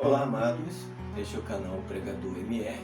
Olá, amados, este é o canal Pregador MR.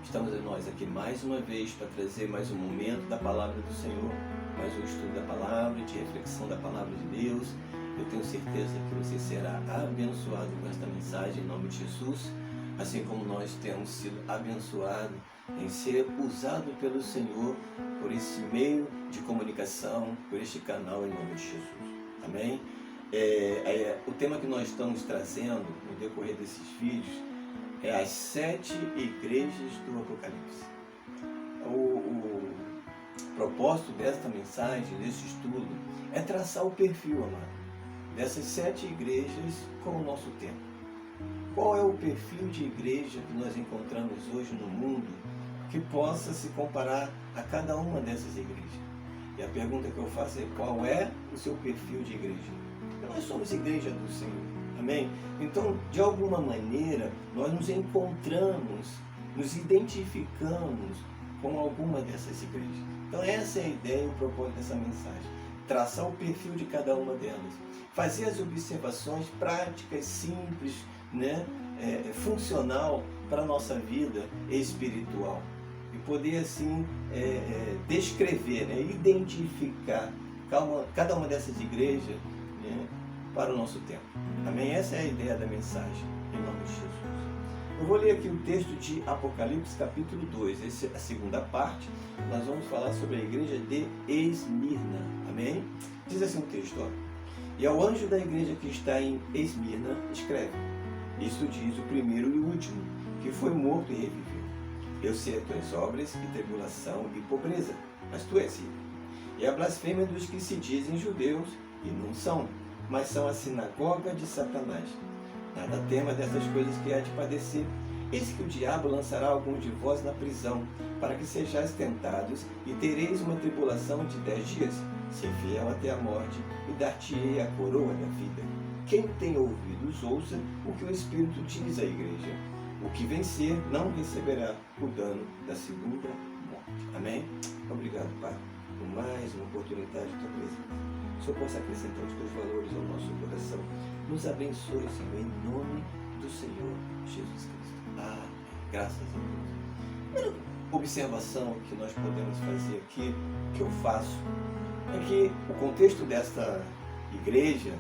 Estamos nós aqui mais uma vez para trazer mais um momento da Palavra do Senhor, mais um estudo da Palavra, de reflexão da Palavra de Deus. Eu tenho certeza que você será abençoado com esta mensagem em nome de Jesus, assim como nós temos sido abençoados em ser usado pelo Senhor por esse meio de comunicação, por este canal em nome de Jesus. Amém? O tema que nós estamos trazendo no decorrer desses vídeos é as 7 igrejas do Apocalipse. O propósito desta mensagem, desse estudo, é traçar o perfil, amado, dessas 7 igrejas com o nosso tempo. Qual é o perfil de igreja que nós encontramos hoje no mundo que possa se comparar a cada uma dessas igrejas? E a pergunta que eu faço é: qual é o seu perfil de igreja? Porque nós somos igreja do Senhor, amém? Então, de alguma maneira, nós nos encontramos, nos identificamos com alguma dessas igrejas. Então, essa é a ideia e o propósito dessa mensagem: traçar o perfil de cada uma delas, fazer as observações práticas, simples, funcional para a nossa vida espiritual. E poder assim descrever, identificar cada uma dessas igrejas para o nosso tempo. Amém? Essa é a ideia da mensagem, em nome de Jesus. Eu vou ler aqui o texto de Apocalipse capítulo 2, essa é a segunda parte. Nós vamos falar sobre a igreja de Esmirna. Amém? Diz assim o texto, ó: e ao anjo da igreja que está em Esmirna, escreve: isto diz o primeiro e o último, que foi morto e reviveu. Eu sei as tuas obras e tribulação e pobreza, mas tu és rico. E a blasfêmia dos que se dizem judeus e não são, mas são a sinagoga de Satanás. Nada tema dessas coisas que há de padecer. Eis que o diabo lançará alguns de vós na prisão, para que sejais tentados, e tereis uma tribulação de 10 dias. Ser fiel até a morte, e dar-te-ei a coroa da vida. Quem tem ouvidos, ouça o que o Espírito diz à igreja. O que vencer não receberá o dano da segunda morte. Amém? Obrigado, Pai, por mais uma oportunidade de tua presença. Que o Senhor possa acrescentar os teus valores ao nosso coração. Nos abençoe, Senhor, em nome do Senhor Jesus Cristo. Amém. Graças a Deus. Primeira observação que nós podemos fazer aqui, que eu faço, é que o contexto desta igreja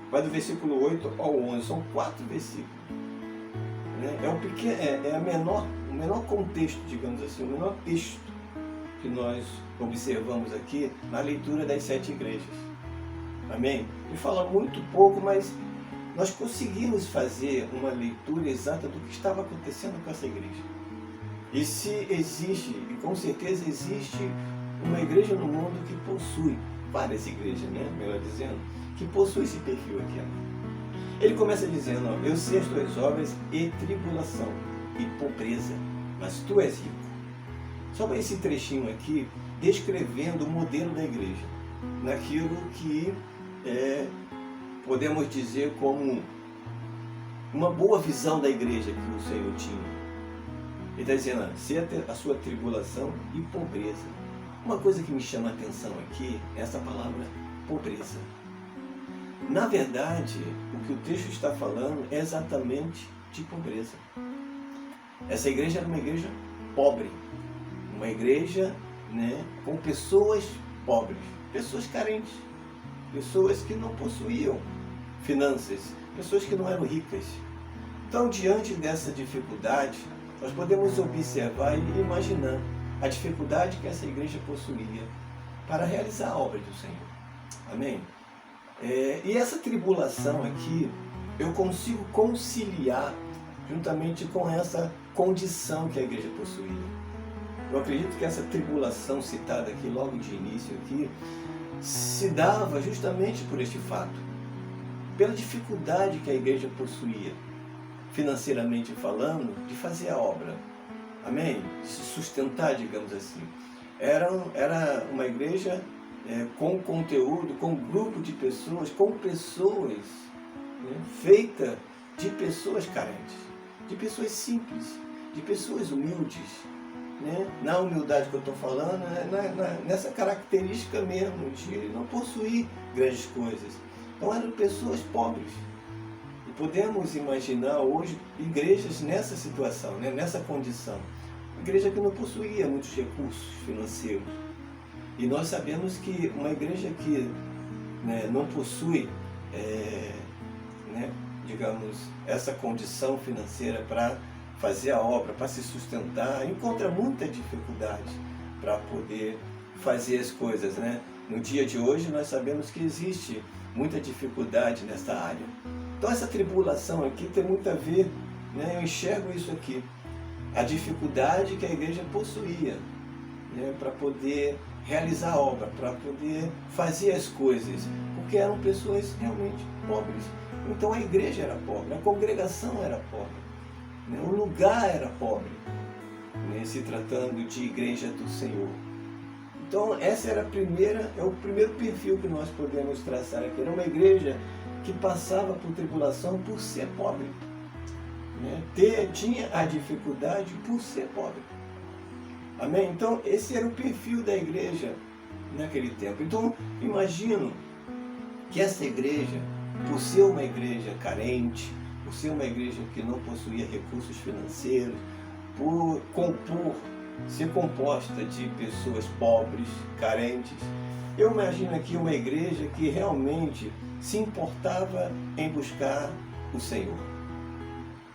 vai do versículo 8 ao 11, são 4 versículos. O menor contexto, digamos assim, o menor texto que nós observamos aqui na leitura das 7 igrejas. Amém? Ele fala muito pouco, mas nós conseguimos fazer uma leitura exata do que estava acontecendo com essa igreja. E se existe, e com certeza existe, uma igreja no mundo que possui, várias igrejas, melhor dizendo, que possui esse perfil aqui. Ele começa dizendo: ó, eu sei as tuas obras e tribulação e pobreza, mas tu és rico. Só esse trechinho aqui descrevendo o modelo da igreja, naquilo que podemos dizer como uma boa visão da igreja que o Senhor tinha. Ele está dizendo: sei a sua tribulação e pobreza. Uma coisa que me chama a atenção aqui é essa palavra pobreza. Na verdade, o que o texto está falando é exatamente de pobreza. Essa igreja era uma igreja pobre, uma igreja com pessoas pobres, pessoas carentes, pessoas que não possuíam finanças, pessoas que não eram ricas. Então, diante dessa dificuldade, nós podemos observar e imaginar a dificuldade que essa igreja possuía para realizar a obra do Senhor. Amém? E essa tribulação aqui, eu consigo conciliar juntamente com essa condição que a igreja possuía. Eu acredito que essa tribulação citada aqui, logo de início aqui, se dava justamente por este fato, pela dificuldade que a igreja possuía, financeiramente falando, de fazer a obra. Amém? De se sustentar, digamos assim. Era uma igreja com conteúdo, com um grupo de pessoas, com pessoas, feita de pessoas carentes, de pessoas simples, de pessoas humildes, na humildade que eu estou falando, nessa característica mesmo de não possuir grandes coisas. Então eram pessoas pobres, podemos imaginar hoje igrejas nessa situação, né? Nessa condição. Igreja que não possuía muitos recursos financeiros. E nós sabemos que uma igreja que, né, não possui, né, digamos, essa condição financeira para fazer a obra, para se sustentar, encontra muita dificuldade para poder fazer as coisas, né? No dia de hoje nós sabemos que existe muita dificuldade nessa área. Então essa tribulação aqui tem muito a ver, né? Eu enxergo isso aqui, a dificuldade que a igreja possuía, né, para poder realizar a obra, para poder fazer as coisas, porque eram pessoas realmente pobres. Então a igreja era pobre, a congregação era pobre, né, o lugar era pobre, né, se tratando de igreja do Senhor. Então essa era o primeiro perfil que nós podemos traçar aqui. Era uma igreja que passava por tribulação por ser pobre, né? Tinha a dificuldade por ser pobre. Amém? Então esse era o perfil da igreja naquele tempo. Então imagino que essa igreja, por ser uma igreja carente, por ser uma igreja que não possuía recursos financeiros, por ser composta de pessoas pobres, carentes, eu imagino aqui uma igreja que realmente se importava em buscar o Senhor.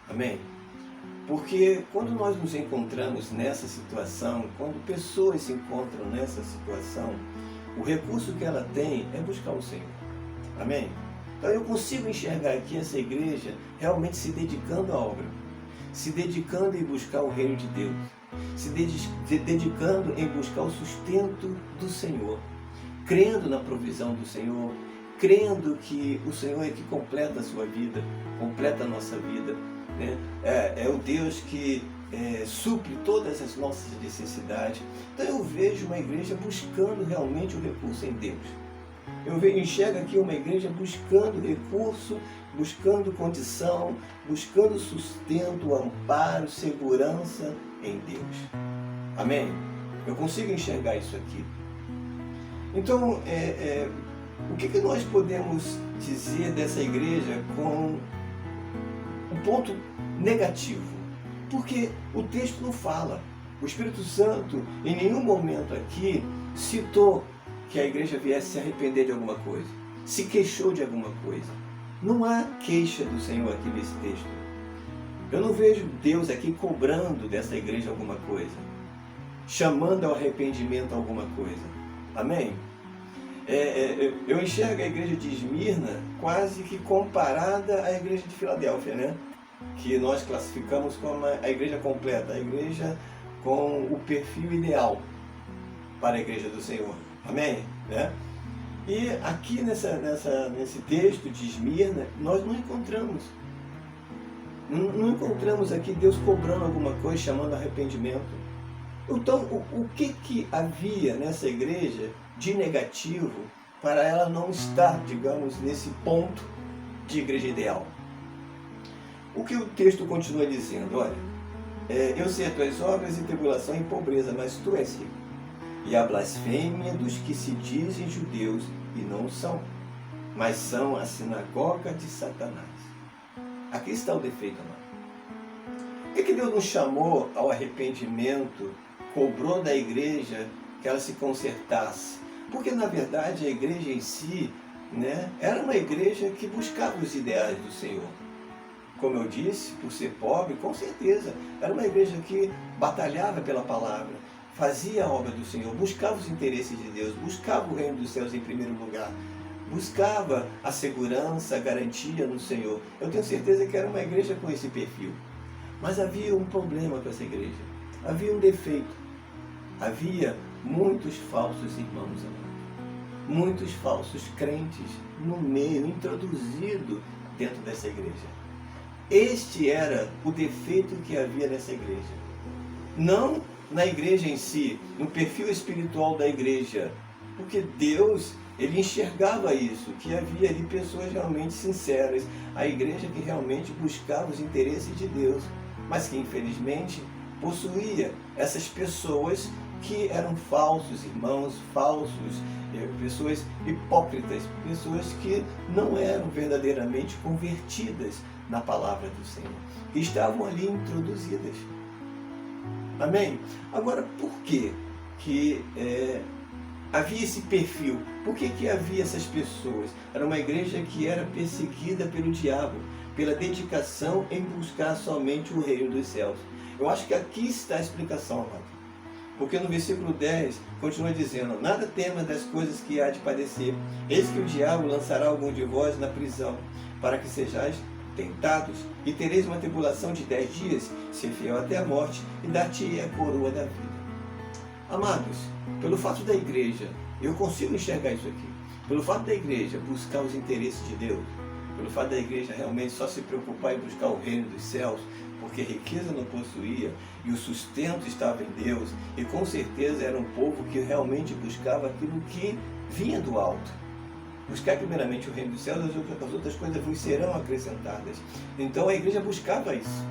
Amém? Porque quando nós nos encontramos nessa situação, quando pessoas se encontram nessa situação, o recurso que ela tem é buscar o Senhor. Amém? Então eu consigo enxergar aqui essa igreja realmente se dedicando à obra, se dedicando em buscar o reino de Deus, se dedicando em buscar o sustento do Senhor, crendo na provisão do Senhor, crendo que o Senhor é que completa a sua vida, completa a nossa vida, né? É o Deus que supre todas as nossas necessidades. Então eu vejo uma igreja buscando realmente o recurso em Deus. Eu enxergo aqui uma igreja buscando recurso, buscando condição, buscando sustento, amparo, segurança em Deus. Amém? Eu consigo enxergar isso aqui. Então, o que nós podemos dizer dessa igreja com um ponto negativo? Porque o texto não fala. O Espírito Santo em nenhum momento aqui citou que a igreja viesse se arrepender de alguma coisa, se queixou de alguma coisa. Não há queixa do Senhor aqui nesse texto. Eu não vejo Deus aqui cobrando dessa igreja alguma coisa, chamando ao arrependimento alguma coisa. Amém? Eu enxergo a igreja de Esmirna quase que comparada à igreja de Filadélfia, né? Que nós classificamos como a igreja completa, a igreja com o perfil ideal para a igreja do Senhor. Amém? Né? E aqui nesse texto de Esmirna, nós não encontramos aqui Deus cobrando alguma coisa, chamando arrependimento. Então, o que havia nessa igreja de negativo para ela não estar, digamos, nesse ponto de igreja ideal? O que o texto continua dizendo? Olha, eu sei as tuas obras e tribulação e pobreza, mas tu és rico. E a blasfêmia dos que se dizem judeus e não são, mas são a sinagoga de Satanás. Aqui está o defeito, amado. Por que Deus nos chamou ao arrependimento, cobrou da igreja que ela se consertasse? Porque, na verdade, a igreja em si, né, era uma igreja que buscava os ideais do Senhor. Como eu disse, por ser pobre, com certeza, era uma igreja que batalhava pela palavra, fazia a obra do Senhor, buscava os interesses de Deus, buscava o reino dos céus em primeiro lugar, buscava a segurança, a garantia no Senhor. Eu tenho certeza que era uma igreja com esse perfil. Mas havia um problema com essa igreja, havia um defeito. Havia muitos falsos irmãos, amados, muitos falsos crentes no meio, introduzido dentro dessa igreja. Este era o defeito que havia nessa igreja. Não na igreja em si, no perfil espiritual da igreja, porque Deus, ele enxergava isso, que havia ali pessoas realmente sinceras, a igreja que realmente buscava os interesses de Deus, mas que infelizmente possuía essas pessoas que eram falsos irmãos, pessoas hipócritas, pessoas que não eram verdadeiramente convertidas na palavra do Senhor, que estavam ali introduzidas. Amém? Agora, por que havia esse perfil? Por que havia essas pessoas? Era uma igreja que era perseguida pelo diabo, pela dedicação em buscar somente o reino dos céus. Eu acho que aqui está a explicação, amado. Porque no versículo 10 continua dizendo: nada tema das coisas que há de padecer. Eis que o diabo lançará algum de vós na prisão, para que sejais tentados, e tereis uma tribulação de 10 dias, ser fiel até a morte, e dar-te a coroa da vida. Amados, pelo fato da igreja, eu consigo enxergar isso aqui, pelo fato da igreja buscar os interesses de Deus, pelo fato da igreja realmente só se preocupar em buscar o reino dos céus, porque riqueza não possuía e o sustento estava em Deus, e com certeza era um povo que realmente buscava aquilo que vinha do alto. Buscar primeiramente o reino dos céus, as outras coisas vos serão acrescentadas. Então a igreja buscava isso.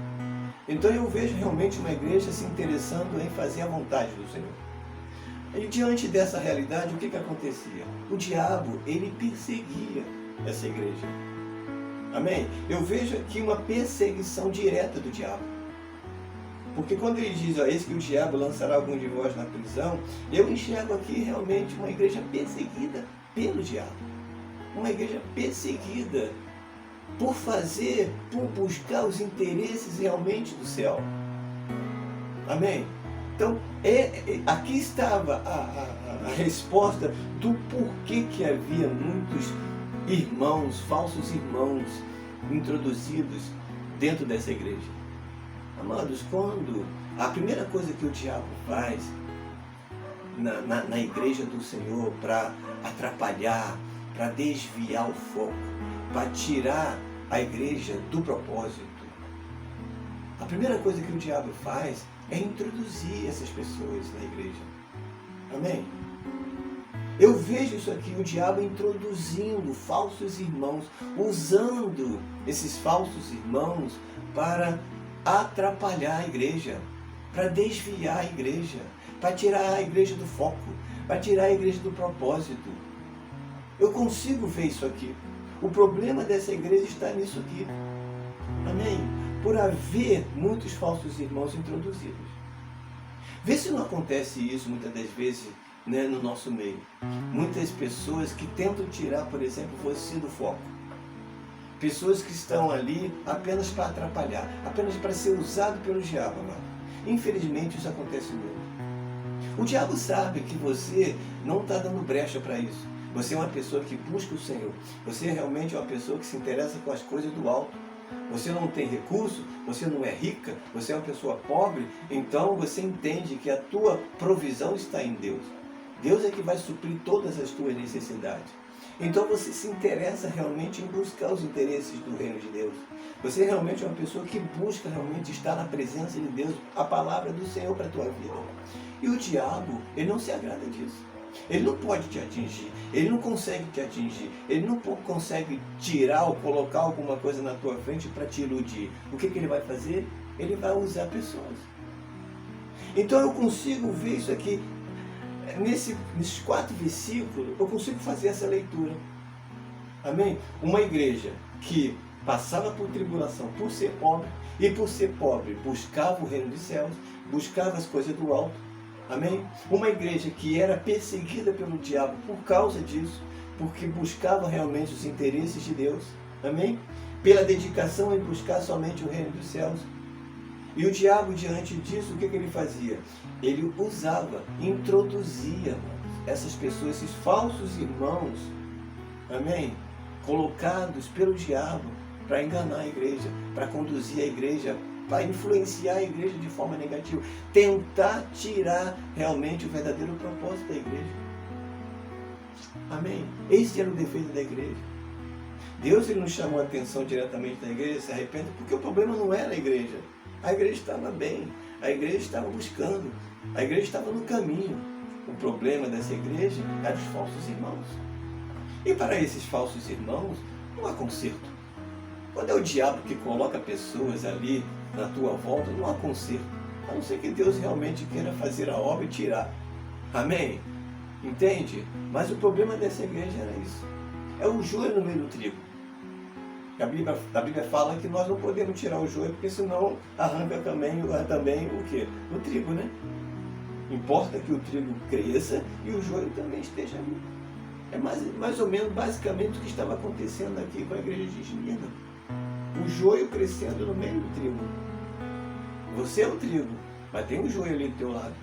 Então eu vejo realmente uma igreja se interessando em fazer a vontade do Senhor. E diante dessa realidade, o que acontecia? O diabo, ele perseguia essa igreja. Amém? Eu vejo aqui uma perseguição direta do diabo. Porque quando ele diz, eis que o diabo lançará algum de vós na prisão, eu enxergo aqui realmente uma igreja perseguida pelo diabo. Uma igreja perseguida por buscar os interesses realmente do céu. Amém? Então, aqui estava a resposta do porquê que havia muitos irmãos, falsos irmãos, introduzidos dentro dessa igreja. Amados, quando a primeira coisa que o diabo faz na igreja do Senhor para atrapalhar, para desviar o foco, para tirar a igreja do propósito, a primeira coisa que o diabo faz é introduzir essas pessoas na igreja. Amém? Eu vejo isso aqui, o diabo introduzindo falsos irmãos, usando esses falsos irmãos para atrapalhar a igreja, para desviar a igreja, para tirar a igreja do foco, para tirar a igreja do propósito. Eu consigo ver isso aqui. O problema dessa igreja está nisso aqui. Amém? Por haver muitos falsos irmãos introduzidos. Vê se não acontece isso muitas das vezes, né, no nosso meio. Muitas pessoas que tentam tirar, por exemplo, você do foco. Pessoas que estão ali apenas para atrapalhar, apenas para ser usado pelo diabo, amado. Infelizmente isso acontece muito. O diabo sabe que você não está dando brecha para isso. Você é uma pessoa que busca o Senhor. Você realmente é uma pessoa que se interessa com as coisas do alto. Você não tem recurso, você não é rica, você é uma pessoa pobre, então você entende que a tua provisão está em Deus. Deus é que vai suprir todas as tuas necessidades. Então você se interessa realmente em buscar os interesses do reino de Deus. Você realmente é uma pessoa que busca realmente estar na presença de Deus, a palavra do Senhor para a tua vida. E o diabo, ele não se agrada disso. Ele não pode te atingir, ele não consegue te atingir, ele não consegue tirar ou colocar alguma coisa na tua frente para te iludir. O que ele vai fazer? Ele vai usar pessoas. Então eu consigo ver isso aqui, nesses 4 versículos, eu consigo fazer essa leitura. Amém? Uma igreja que passava por tribulação, por ser pobre, e por ser pobre buscava o reino dos céus, buscava as coisas do alto. Amém? Uma igreja que era perseguida pelo diabo por causa disso, porque buscava realmente os interesses de Deus. Amém? Pela dedicação em buscar somente o reino dos céus. E o diabo, diante disso, o que ele fazia? Ele usava, introduzia essas pessoas, esses falsos irmãos, amém? Colocados pelo diabo para enganar a igreja, para conduzir a igreja, para influenciar a igreja de forma negativa, tentar tirar realmente o verdadeiro propósito da igreja. Amém? Esse era o defeito da igreja. Deus ele não chamou a atenção diretamente da igreja, se arrependa, porque o problema não era a igreja. A igreja estava bem, a igreja estava buscando, a igreja estava no caminho. O problema dessa igreja era os falsos irmãos. E para esses falsos irmãos, não há conserto. Quando é o diabo que coloca pessoas ali na tua volta, não há conserto. A não ser que Deus realmente queira fazer a obra e tirar. Amém? Entende? Mas o problema dessa igreja era isso. É o joio no meio do trigo. A Bíblia fala que nós não podemos tirar o joio, porque senão arranca também o quê? O trigo, né? Importa que o trigo cresça e o joio também esteja ali. É mais ou menos, basicamente, o que estava acontecendo aqui com a igreja de Esmirna. O joio crescendo no meio do trigo. Você é o trigo, mas tem um joio ali do teu lado.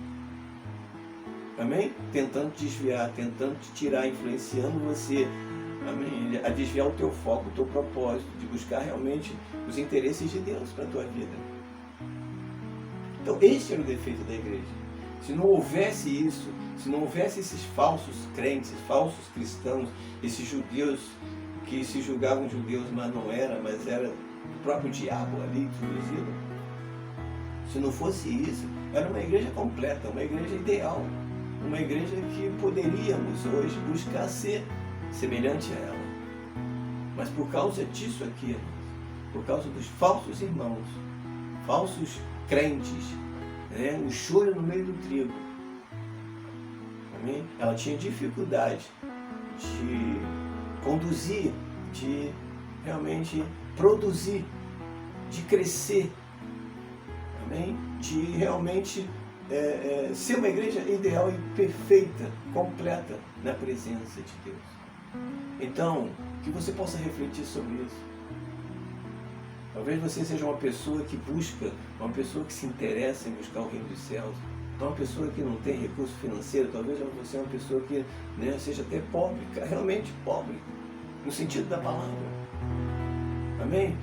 Amém? Tentando te desviar, tentando te tirar, influenciando você, amém? A desviar o teu foco, o teu propósito, de buscar realmente os interesses de Deus para a tua vida. Então, este era o defeito da igreja. Se não houvesse isso, se não houvesse esses falsos crentes, falsos cristãos, esses judeus que se julgavam judeus, mas não era, mas era o próprio diabo ali introduzido. Se não fosse isso, era uma igreja completa, uma igreja ideal, uma igreja que poderíamos hoje buscar ser semelhante a ela. Mas por causa disso aqui, por causa dos falsos irmãos, falsos crentes, né, o choro no meio do trigo, amém? Ela tinha dificuldade de conduzir, de realmente produzir, de crescer, amém? De realmente ser uma igreja ideal e perfeita, completa na presença de Deus. Então, que você possa refletir sobre isso. Talvez você seja uma pessoa que busca, uma pessoa que se interessa em buscar o reino dos céus. Uma pessoa que não tem recurso financeiro, talvez você é uma pessoa que, né, seja até pobre, realmente pobre, no sentido da palavra. Amém?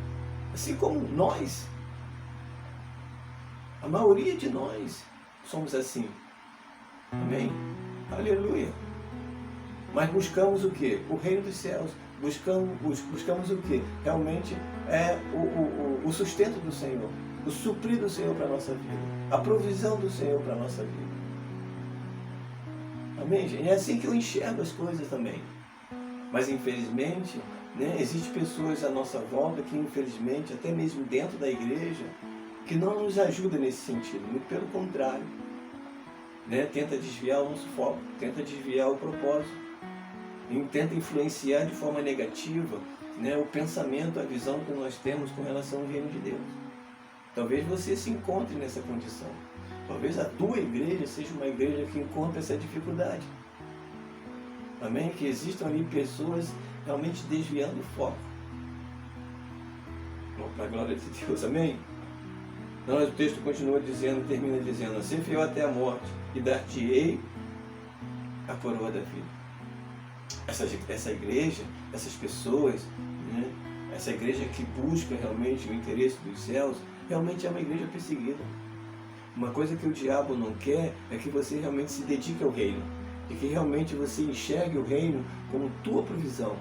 Assim como nós, a maioria de nós somos assim. Amém? Aleluia. Mas buscamos o quê? O reino dos céus. Buscamos o quê? Realmente é o sustento do Senhor, o suprir do Senhor para a nossa vida, a provisão do Senhor para a nossa vida. Amém, gente? É assim que eu enxergo as coisas também. Mas infelizmente, né, existem pessoas à nossa volta que infelizmente, até mesmo dentro da igreja, que não nos ajudam nesse sentido, muito pelo contrário. Né? Tenta desviar o nosso foco, tenta desviar o propósito. E tenta influenciar de forma negativa, né, o pensamento, a visão que nós temos com relação ao reino de Deus. Talvez você se encontre nessa condição. Talvez a tua igreja seja uma igreja que encontra essa dificuldade. Amém? Que existam ali pessoas realmente desviando o foco. Para a glória de Deus. Amém? Então, o texto continua dizendo, termina dizendo: ser fiel até a morte e dar-te-ei a coroa da vida. Essa igreja, essas pessoas, né, essa igreja que busca realmente o interesse dos céus, realmente é uma igreja perseguida. Uma coisa que o diabo não quer é que você realmente se dedique ao reino, e que realmente você enxergue o reino como tua provisão,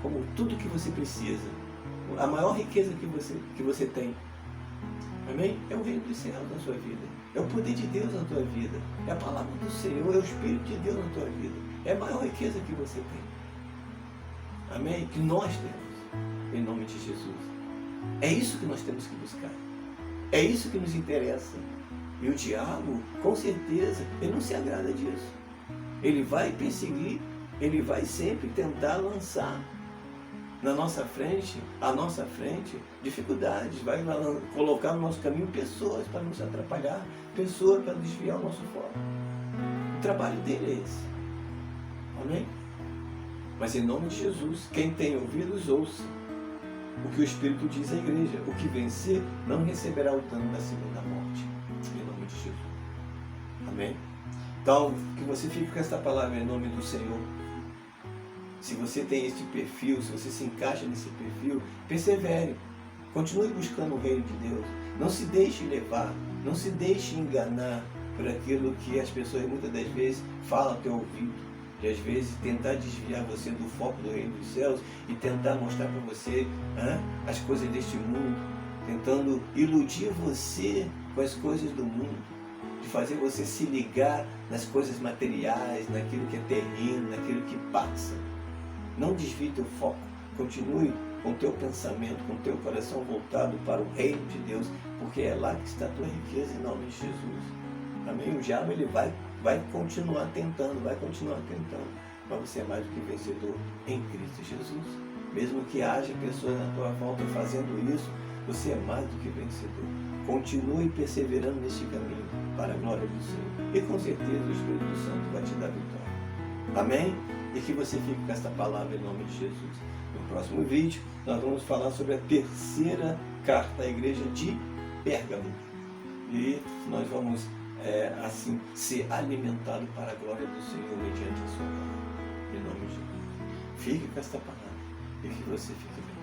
como tudo que você precisa, a maior riqueza que você tem. Amém? É o reino dos céus na sua vida, é o poder de Deus na tua vida, é a palavra do Senhor, é o Espírito de Deus na tua vida, é a maior riqueza que você tem. Amém? Que nós temos, em nome de Jesus. É isso que nós temos que buscar, é isso que nos interessa. E o diabo, com certeza, ele não se agrada disso. Ele vai perseguir, ele vai sempre tentar lançar na nossa frente, à nossa frente, dificuldades, vai colocar no nosso caminho pessoas para nos atrapalhar, pessoas para desviar o nosso foco. O trabalho dele é esse. Amém? Mas em nome de Jesus, quem tem ouvidos, ouça o que o Espírito diz à igreja: o que vencer não receberá o dano da segunda morte. Em nome de Jesus. Amém? Então, que você fique com esta palavra em nome do Senhor. Se você tem este perfil, se você se encaixa nesse perfil, persevere. Continue buscando o reino de Deus. Não se deixe levar, não se deixe enganar por aquilo que as pessoas muitas das vezes falam ao teu ouvido. E às vezes tentar desviar você do foco do reino dos céus e tentar mostrar para você as coisas deste mundo, tentando iludir você com as coisas do mundo, de fazer você se ligar nas coisas materiais, naquilo que é terreno, naquilo que passa. Não desvie teu foco, continue com o teu pensamento, com o teu coração voltado para o reino de Deus, porque é lá que está a tua riqueza, em nome de Jesus. Amém? O diabo ele vai continuar tentando, mas você é mais do que vencedor em Cristo Jesus. Mesmo que haja pessoas na tua volta fazendo isso, você é mais do que vencedor. Continue perseverando neste caminho para a glória do Senhor. E com certeza o Espírito Santo vai te dar vitória. Amém? E que você fique com esta palavra em nome de Jesus. No próximo vídeo, nós vamos falar sobre a terceira carta à igreja de Pérgamo. E nós vamos, assim, ser alimentados para a glória do Senhor mediante a sua palavra. Em nome de Jesus. Fique com esta palavra e que você fique bem.